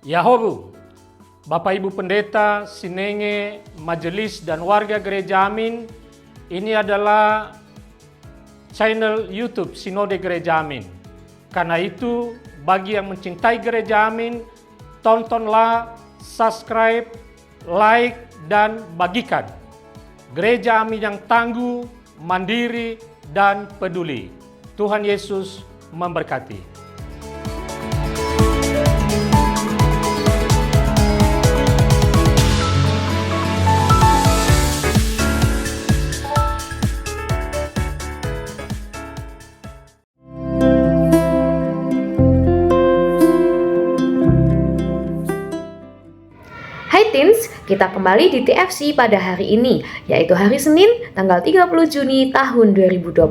Yahobu, Bapak Ibu Pendeta, Sinenge, Majelis dan warga Gereja Amin, ini adalah channel YouTube Sinode Gereja Amin. Karena itu, bagi yang mencintai Gereja Amin, tontonlah, subscribe, like, dan bagikan. Gereja Amin yang tangguh, mandiri, dan peduli. Tuhan Yesus memberkati. Hai Teens, kita kembali di TFC pada hari ini, yaitu hari Senin, tanggal 30 Juni tahun 2025.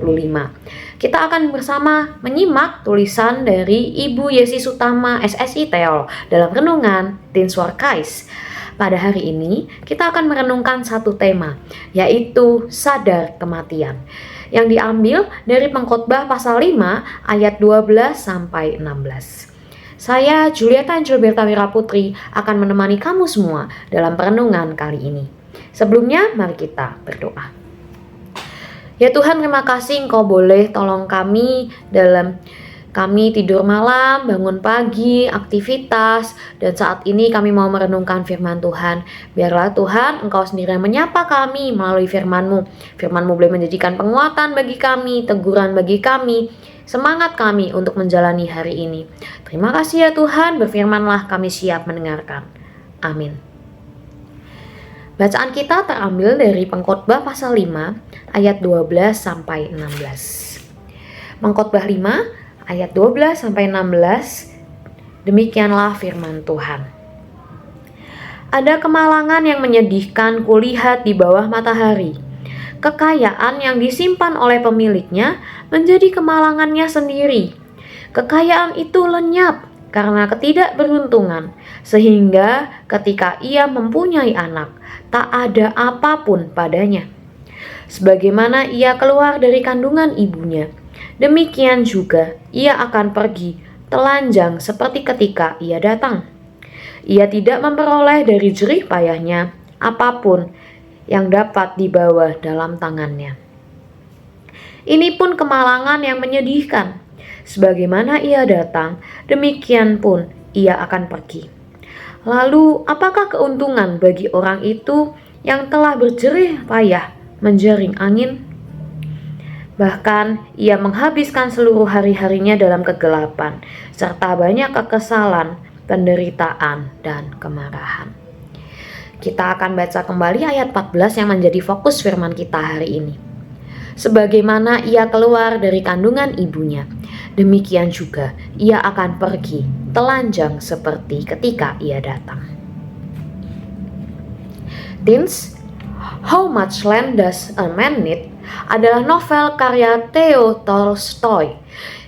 Kita akan bersama menyimak tulisan dari Ibu Yesi Sutama SSI Teol dalam renungan Teens Warkais. Pada hari ini, kita akan merenungkan satu tema, yaitu sadar kematian, yang diambil dari Pengkhotbah pasal 5 ayat 12 sampai 16. Saya, Julieta Angelberta Wiraputri, akan menemani kamu semua dalam perenungan kali ini. Sebelumnya, mari kita berdoa. Ya Tuhan, terima kasih Engkau boleh tolong kami dalam kami tidur malam, bangun pagi, aktivitas, dan saat ini kami mau merenungkan firman Tuhan. Biarlah Tuhan, Engkau sendiri yang menyapa kami melalui firman-Mu. Firman-Mu boleh menjadikan penguatan bagi kami, teguran bagi kami, semangat kami untuk menjalani hari ini. Terima kasih ya Tuhan, berfirmanlah kami siap mendengarkan. Amin. Bacaan kita terambil dari Pengkhotbah pasal 5 ayat 12 sampai 16. Pengkhotbah 5 ayat 12 sampai 16. Demikianlah firman Tuhan. Ada kemalangan yang menyedihkan kulihat di bawah matahari. Kekayaan yang disimpan oleh pemiliknya menjadi kemalangannya sendiri. Kekayaan itu lenyap karena ketidakberuntungan, sehingga ketika ia mempunyai anak, tak ada apapun padanya. Sebagaimana ia keluar dari kandungan ibunya, demikian juga ia akan pergi telanjang seperti ketika ia datang. Ia tidak memperoleh dari jerih payahnya apapun yang dapat dibawa dalam tangannya. Ini pun kemalangan yang menyedihkan. Sebagaimana ia datang, demikian pun ia akan pergi. Lalu, apakah keuntungan bagi orang itu yang telah berjerih payah menjaring angin? Bahkan, ia menghabiskan seluruh hari-harinya dalam kegelapan, serta banyak kekesalan, penderitaan, dan kemarahan. Kita akan baca kembali ayat 14 yang menjadi fokus firman kita hari ini. Sebagaimana ia keluar dari kandungan ibunya, demikian juga ia akan pergi telanjang seperti ketika ia datang. Teens, How Much Land Does a Man Need adalah novel karya Theo Tolstoy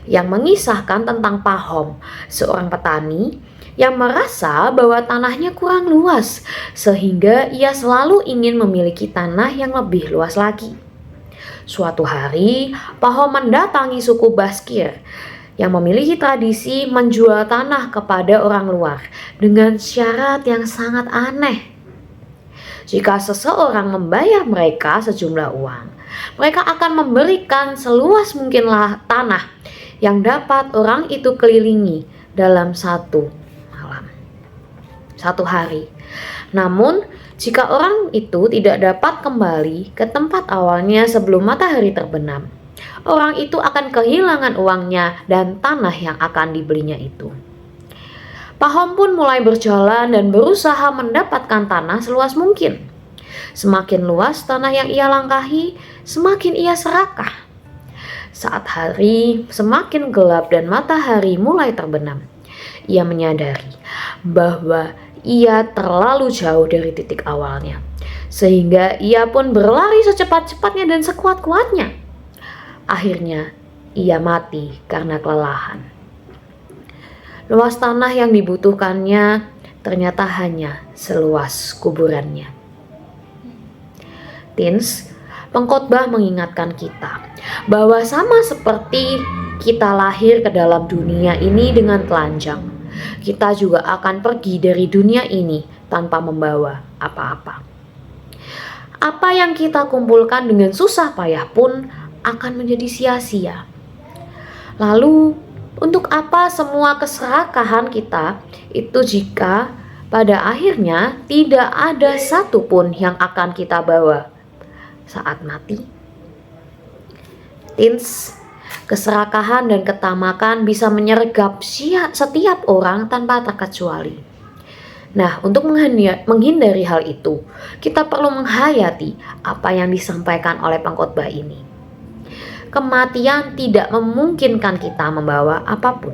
yang mengisahkan tentang Pahom, seorang petani yang merasa bahwa tanahnya kurang luas, sehingga ia selalu ingin memiliki tanah yang lebih luas lagi. Suatu hari, Pahom mendatangi suku Baskir yang memiliki tradisi menjual tanah kepada orang luar dengan syarat yang sangat aneh. Jika seseorang membayar mereka sejumlah uang, mereka akan memberikan seluas mungkinlah tanah yang dapat orang itu kelilingi dalam satu hari. Namun, jika orang itu tidak dapat kembali ke tempat awalnya sebelum matahari terbenam, orang itu akan kehilangan uangnya dan tanah yang akan dibelinya itu. Pahom pun mulai berjalan dan berusaha mendapatkan tanah seluas mungkin. Semakin luas tanah yang ia langkahi, semakin ia serakah. Saat hari semakin gelap dan matahari mulai terbenam, ia menyadari bahwa ia terlalu jauh dari titik awalnya, sehingga ia pun berlari secepat-cepatnya dan sekuat-kuatnya. Akhirnya, ia mati karena kelelahan. Luas tanah yang dibutuhkannya ternyata hanya seluas kuburannya. Teens, Pengkhotbah mengingatkan kita bahwa sama seperti kita lahir ke dalam dunia ini dengan telanjang, kita juga akan pergi dari dunia ini tanpa membawa apa-apa. Apa yang kita kumpulkan dengan susah payah pun akan menjadi sia-sia. Lalu, untuk apa semua keserakahan kita itu jika pada akhirnya tidak ada satupun yang akan kita bawa saat mati? Teens, keserakahan dan ketamakan bisa menyergap setiap orang tanpa terkecuali. Nah, untuk menghindari hal itu, kita perlu menghayati apa yang disampaikan oleh pengkhotbah ini. Kematian tidak memungkinkan kita membawa apapun.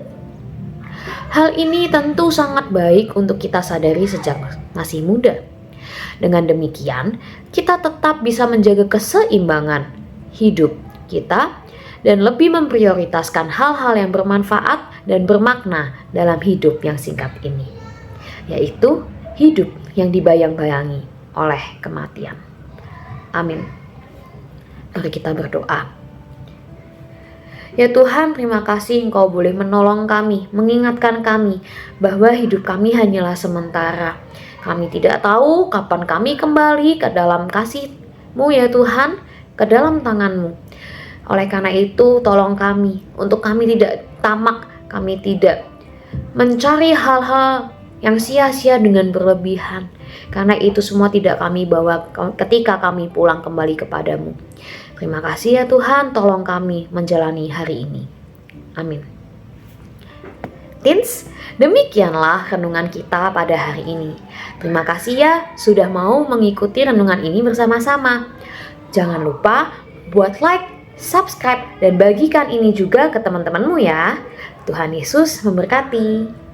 Hal ini tentu sangat baik untuk kita sadari sejak masih muda. Dengan demikian, kita tetap bisa menjaga keseimbangan hidup kita dan lebih memprioritaskan hal-hal yang bermanfaat dan bermakna dalam hidup yang singkat ini, yaitu hidup yang dibayang-bayangi oleh kematian. Amin. Mari kita berdoa. Ya Tuhan, terima kasih Engkau boleh menolong kami, mengingatkan kami bahwa hidup kami hanyalah sementara. Kami tidak tahu kapan kami kembali ke dalam kasih-Mu ya Tuhan, ke dalam tangan-Mu. Oleh karena itu, tolong kami untuk kami tidak tamak, kami tidak mencari hal-hal yang sia-sia dengan berlebihan. Karena itu semua tidak kami bawa ketika kami pulang kembali kepadamu. Terima kasih ya Tuhan, tolong kami menjalani hari ini. Amin. Teens, demikianlah renungan kita pada hari ini. Terima kasih ya sudah mau mengikuti renungan ini bersama-sama. Jangan lupa buat like, subscribe, dan bagikan ini juga ke teman-temanmu ya. Tuhan Yesus memberkati.